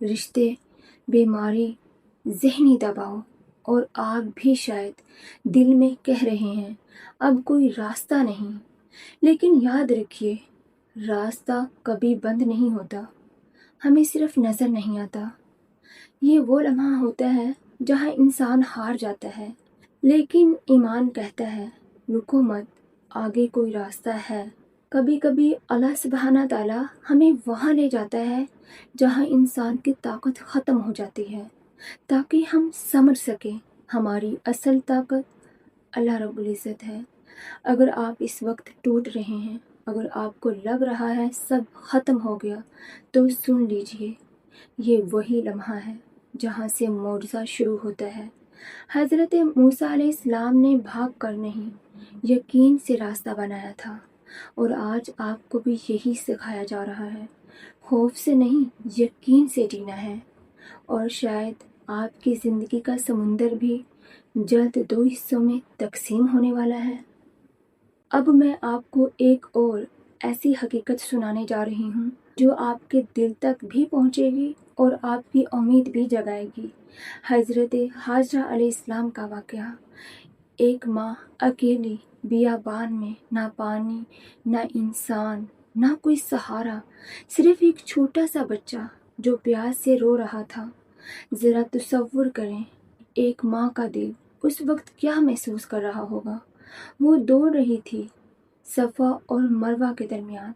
رشتے، بیماری، ذہنی دباؤ، اور آپ بھی شاید دل میں کہہ رہے ہیں اب کوئی راستہ نہیں، لیکن یاد رکھیے راستہ کبھی بند نہیں ہوتا، ہمیں صرف نظر نہیں آتا۔ یہ وہ لمحہ ہوتا ہے جہاں انسان ہار جاتا ہے، لیکن ایمان کہتا ہے رکو مت، آگے کوئی راستہ ہے۔ کبھی کبھی اللہ سبحانہ تعالیٰ ہمیں وہاں لے جاتا ہے جہاں انسان کی طاقت ختم ہو جاتی ہے، تاکہ ہم سمجھ سکیں ہماری اصل طاقت اللہ رب العزت ہے۔ اگر آپ اس وقت ٹوٹ رہے ہیں، اگر آپ کو لگ رہا ہے سب ختم ہو گیا، تو سن لیجئے، یہ وہی لمحہ ہے جہاں سے معجزہ شروع ہوتا ہے۔ حضرت موسیٰ علیہ السلام نے بھاگ کر نہیں، یقین سے راستہ بنایا تھا، اور آج آپ کو بھی یہی سکھایا جا رہا ہے، خوف سے نہیں یقین سے جینا ہے۔ اور شاید آپ کی زندگی کا سمندر بھی جلد 2 حصوں میں تقسیم ہونے والا ہے۔ اب میں آپ کو ایک اور ایسی حقیقت سنانے جا رہی ہوں جو آپ کے دل تک بھی پہنچے گی اور آپ کی امید بھی جگائے گی۔ حضرت حاجرہ علیہ السلام کا واقعہ۔ ایک ماں اکیلی بیابان میں، نہ پانی، نہ انسان، نہ کوئی سہارا، صرف ایک چھوٹا سا بچہ جو پیاس سے رو رہا تھا۔ ذرا تصور کریں ایک ماں کا دل اس وقت کیا محسوس کر رہا ہوگا۔ وہ دوڑ رہی تھی صفا اور مروہ کے درمیان،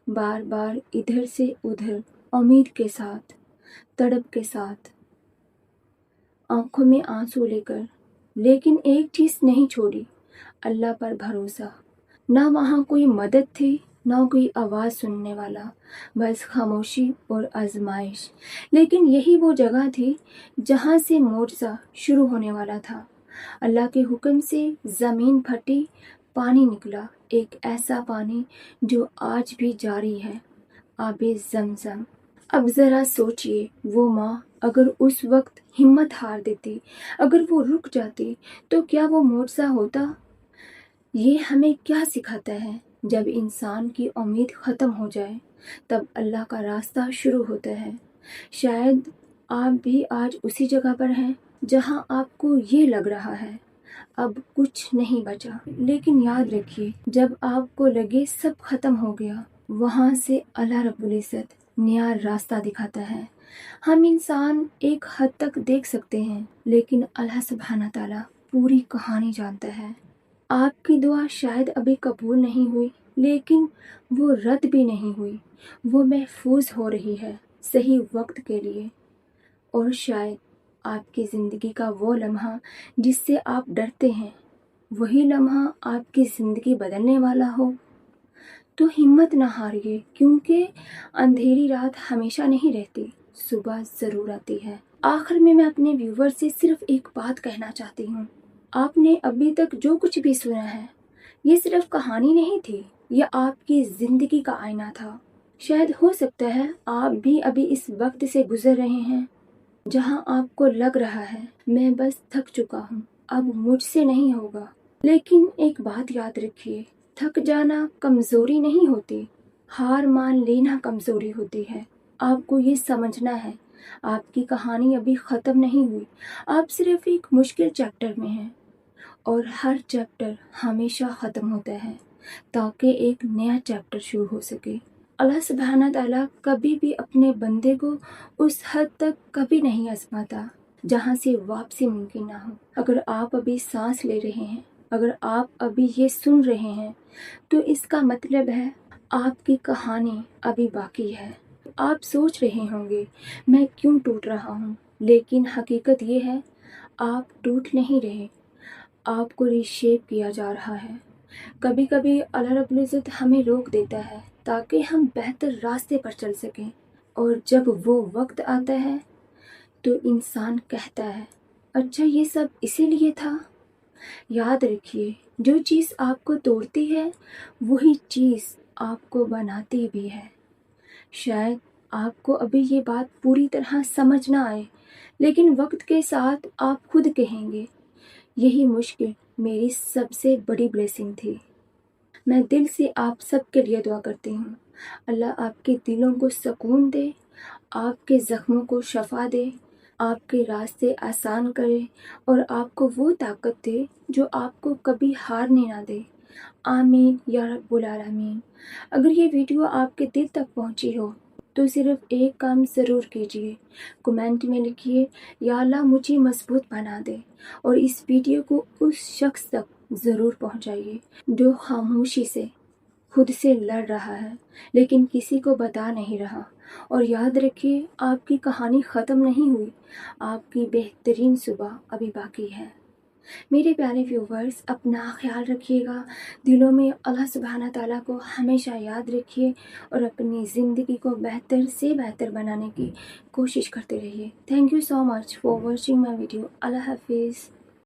بار بار ادھر سے ادھر، امید کے ساتھ، تڑپ کے ساتھ، آنکھوں میں آنسو لے کر، لیکن ایک چیز نہیں چھوڑی، اللہ پر بھروسہ۔ نہ وہاں کوئی مدد تھی، نہ کوئی آواز سننے والا، بس خاموشی اور آزمائش۔ لیکن یہی وہ جگہ تھی جہاں سے معجزہ شروع ہونے والا تھا۔ اللہ کے حکم سے زمین پھٹی، پانی نکلا، ایک ایسا پانی جو آج بھی جاری ہے، آب زمزم۔ اب ذرا سوچئے وہ ماں اگر اس وقت ہمت ہار دیتی، اگر وہ رک جاتی، تو کیا وہ معجزہ ہوتا؟ یہ ہمیں کیا سکھاتا ہے؟ جب انسان کی امید ختم ہو جائے تب اللہ کا راستہ شروع ہوتا ہے۔ شاید آپ بھی آج اسی جگہ پر ہیں جہاں آپ کو یہ لگ رہا ہے اب کچھ نہیں بچا، لیکن یاد رکھیے جب آپ کو لگے سب ختم ہو گیا، وہاں سے اللہ رب العزت نیا راستہ دکھاتا ہے۔ ہم انسان ایک حد تک دیکھ سکتے ہیں، لیکن اللہ سبحانہ تعالیٰ پوری کہانی جانتا ہے۔ آپ کی دعا شاید ابھی قبول نہیں ہوئی، لیکن وہ رد بھی نہیں ہوئی، وہ محفوظ ہو رہی ہے صحیح وقت کے لیے۔ اور شاید آپ کی زندگی کا وہ لمحہ جس سے آپ ڈرتے ہیں، وہی لمحہ آپ کی زندگی بدلنے والا ہو۔ تو ہمت نہ ہاریے، کیونکہ اندھیری رات ہمیشہ نہیں رہتی، صبح ضرور آتی ہے۔ آخر میں اپنے ویور سے صرف ایک بات کہنا چاہتی ہوں، آپ نے ابھی تک جو کچھ بھی سنا ہے، یہ صرف کہانی نہیں تھی، یہ آپ کی زندگی کا آئینہ تھا۔ شاید ہو سکتا ہے آپ بھی ابھی اس وقت سے گزر رہے ہیں جہاں آپ کو لگ رہا ہے میں بس تھک چکا ہوں، اب مجھ سے نہیں ہوگا۔ لیکن ایک بات یاد رکھیے، تھک جانا کمزوری نہیں ہوتی، ہار مان لینا کمزوری ہوتی ہے۔ آپ کو یہ سمجھنا ہے آپ کی کہانی ابھی ختم نہیں ہوئی، آپ صرف ایک مشکل چیپٹر میں ہیں، اور ہر چیپٹر ہمیشہ ختم ہوتا ہے تاکہ ایک نیا چیپٹر شروع ہو سکے۔ اللہ سبحانہ تعالیٰ کبھی بھی اپنے بندے کو اس حد تک کبھی نہیں آزماتا جہاں سے واپسی ممکن نہ ہو۔ اگر آپ ابھی سانس لے رہے ہیں، اگر آپ ابھی یہ سن رہے ہیں، تو اس کا مطلب ہے آپ کی کہانی ابھی باقی ہے۔ آپ سوچ رہے ہوں گے میں کیوں ٹوٹ رہا ہوں، لیکن حقیقت یہ ہے آپ ٹوٹ نہیں رہے، آپ کو ری شیپ کیا جا رہا ہے۔ کبھی کبھی اللہ رب العزت ہمیں روک دیتا ہے تاکہ ہم بہتر راستے پر چل سکیں، اور جب وہ وقت آتا ہے تو انسان کہتا ہے اچھا یہ سب اسی لیے تھا۔ یاد رکھیے جو چیز آپ کو توڑتی ہے وہی چیز آپ کو بناتی بھی ہے۔ شاید آپ کو ابھی یہ بات پوری طرح سمجھ نہ آئے، لیکن وقت کے ساتھ آپ خود کہیں گے یہی مشکل میری سب سے بڑی بلیسنگ تھی۔ میں دل سے آپ سب کے لیے دعا کرتی ہوں اللہ آپ کے دلوں کو سکون دے، آپ کے زخموں کو شفا دے، آپ کے راستے آسان کرے اور آپ کو وہ طاقت دے جو آپ کو کبھی ہارنے نہ دے۔ آمین یا رب العالمین۔ اگر یہ ویڈیو آپ کے دل تک پہنچی ہو تو صرف ایک کام ضرور کیجیے، کمنٹ میں لکھیے یا اللہ مجھے مضبوط بنا دے، اور اس ویڈیو کو اس شخص تک ضرور پہنچائیے جو خاموشی سے خود سے لڑ رہا ہے لیکن کسی کو بتا نہیں رہا۔ اور یاد رکھیے، آپ کی کہانی ختم نہیں ہوئی، آپ کی بہترین صبح ابھی باقی ہے۔ میرے پیارے ویورز، اپنا خیال رکھیے گا، دلوں میں اللہ سبحانہ تعالیٰ کو ہمیشہ یاد رکھیے اور اپنی زندگی کو بہتر سے بہتر بنانے کی کوشش کرتے رہیے۔ Thank you so much for watching my video. اللہ حافظ۔